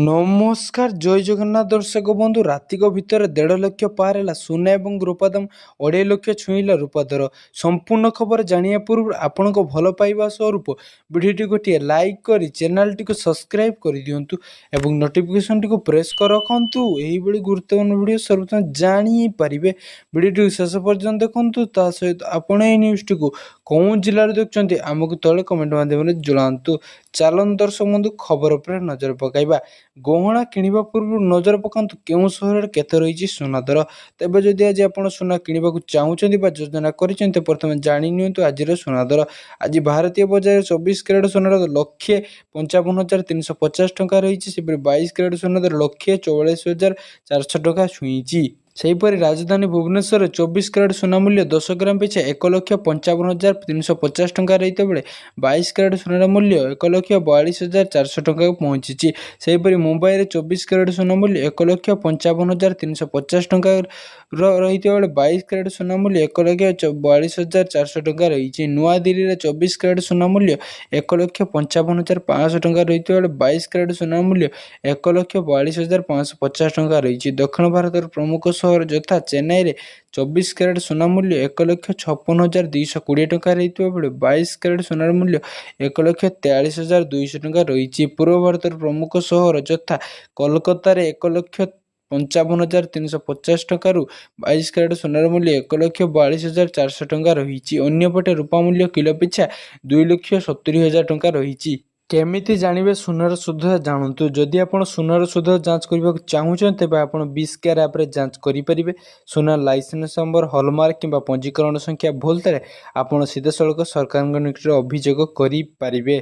নমস্কার, জয় জগন্নাথ দর্শক বন্ধু। রাতিক ভিতরে 1.5 লক্ষ পার ହେଲା ସୁନା ଏବଂ ରୂପା ଦାମ 2.5 ଲକ୍ଷ ଛୁଇଁଲା ରୂପା ଦର। ସମ୍ପୂର୍ଣ୍ଣ ଖବର ଜାଣିବା ପୂର୍ବରୁ ଆପଣଙ୍କ ଭଲ ପାଇବା ସ୍ୱରୂପ ଭିଡ଼ିଓଟି ଗୋଟିଏ ଲାଇକ୍ କରି ଚ୍ୟାନେଲଟିକୁ ସବସ୍କ୍ରାଇବ୍ କରିଦିଅନ୍ତୁ ଏବଂ ନୋଟିଫିକେସନଟିକୁ ପ୍ରେସ୍ କରି ରଖନ୍ତୁ। ଏହିଭଳି ଗୁରୁତ୍ୱପୂର୍ଣ୍ଣ ଭିଡ଼ିଓ ସର୍ବପ୍ରଥମେ ଜାଣିପାରିବେ। ଭିଡ଼ିଓଟିକୁ ଶେଷ ପର୍ଯ୍ୟନ୍ତ ଦେଖନ୍ତୁ। ତା ସହିତ ଆପଣ ଏହି ନ୍ୟୁଜ୍ଟିକୁ କେଉଁ ଜିଲ୍ଲାରୁ ଦେଖୁଛନ୍ତି ଆମକୁ ତଳେ କମେଣ୍ଟ ମାଧ୍ୟମରେ ଜଣାନ୍ତୁ। ଚାଲନ୍ତୁ ଦର୍ଶକ ବନ୍ଧୁ, ଖବର ଉପରେ ନଜର ପକାଇବା। ଗହଣା କିଣିବା ପୂର୍ବରୁ ନଜର ପକାନ୍ତୁ କେଉଁ ସହରରେ କେତେ ରହିଛି ସୁନା ଦର। ତେବେ ଯଦି ଆଜି ଆପଣ ସୁନା କିଣିବାକୁ ଚାହୁଁଛନ୍ତି ବା ଯୋଜନା କରିଛନ୍ତି, ପ୍ରଥମେ ଜାଣି ନିଅନ୍ତୁ ଆଜିର ସୁନା ଦର। ଆଜି ଭାରତୀୟ ବଜାରରେ 24 କ୍ୟାରେଟ ସୁନାର 1,55,350 ଟଙ୍କା ରହିଛି। ସେପରି 22 କ୍ୟାରେଟ ସୁନା ଦର 1,44,400 ଟଙ୍କା ଛୁଇଁଛି। ସେହିପରି ରାଜଧାନୀ ଭୁବନେଶ୍ୱରରେ 24 କ୍ୟାରେଟ ସୁନା ମୂଲ୍ୟ 10 ଗ୍ରାମ ପିଛା 1,55,350 ଟଙ୍କା ରହିଥିବା ବେଳେ 22 କ୍ୟାରେଟ ସୁନାର ମୂଲ୍ୟ 1,42,400 ଟଙ୍କାକୁ ପହଞ୍ଚିଛି। ସେହିପରି ମୁମ୍ବାଇରେ 24 କ୍ୟାରେଟ ସୁନା ମୂଲ୍ୟ 1,55,350 ଟଙ୍କା ରହିଥିବା ବେଳେ 22 କ୍ୟାରେଟ ସୁନା ମୂଲ୍ୟ 1,42,400 ଟଙ୍କା ରହିଛି। ନୂଆଦିଲ୍ଲୀରେ 24 କ୍ୟାରେଟ ସୁନା ମୂଲ୍ୟ 1,55,500 ଟଙ୍କା ରହିଥିବା ବେଳେ 22 କ୍ୟାରେଟ ସୁନା ମୂଲ୍ୟ 1,42,550 ଟଙ୍କା ରହିଛି। ଦକ୍ଷିଣ ଭାରତର ପ୍ରମୁଖ ସହର ଯଥା ଚେନ୍ନାଇରେ 24 କ୍ୟାରେଟ ସୁନା ମୂଲ୍ୟ 1,56,220 ଟଙ୍କା ରହିଥିବା ବେଳେ 22 କ୍ୟାରେଟ ସୁନାର ମୂଲ୍ୟ 1,43,200 ଟଙ୍କା ରହିଛି। ପୂର୍ବ ଭାରତର ପ୍ରମୁଖ ସହର ଯଥା କୋଲକାତାରେ 1,55,350 ଟଙ୍କାରୁ 22 କ୍ୟାରେଟ ସୁନାର ମୂଲ୍ୟ 1,42,400 ଟଙ୍କା ରହିଛି। ଅନ୍ୟପଟେ ରୂପା ମୂଲ୍ୟ କିଲୋ ପିଛା 2,70,000 ଟଙ୍କା ରହିଛି। କେମିତି ଜାଣିବେ ସୁନାର ଶୁଦ୍ଧତା ଜାଣନ୍ତୁ। ଯଦି ଆପଣ ସୁନାର ଶୁଦ୍ଧତା ଯାଞ୍ଚ କରିବାକୁ ଚାହୁଁଛନ୍ତି, ତେବେ ଆପଣ ବିସ୍କେୟାର ଆପ୍ରେ ଯାଞ୍ଚ କରିପାରିବେ। ସୁନା ଲାଇସେନ୍ସ ନମ୍ବର, ହଲମାର୍କ କିମ୍ବା ପଞ୍ଜୀକରଣ ସଂଖ୍ୟା ଭୁଲ ଥିଲେ ଆପଣ ସିଧାସଳଖ ସରକାରଙ୍କ ନିକଟରେ ଅଭିଯୋଗ କରିପାରିବେ।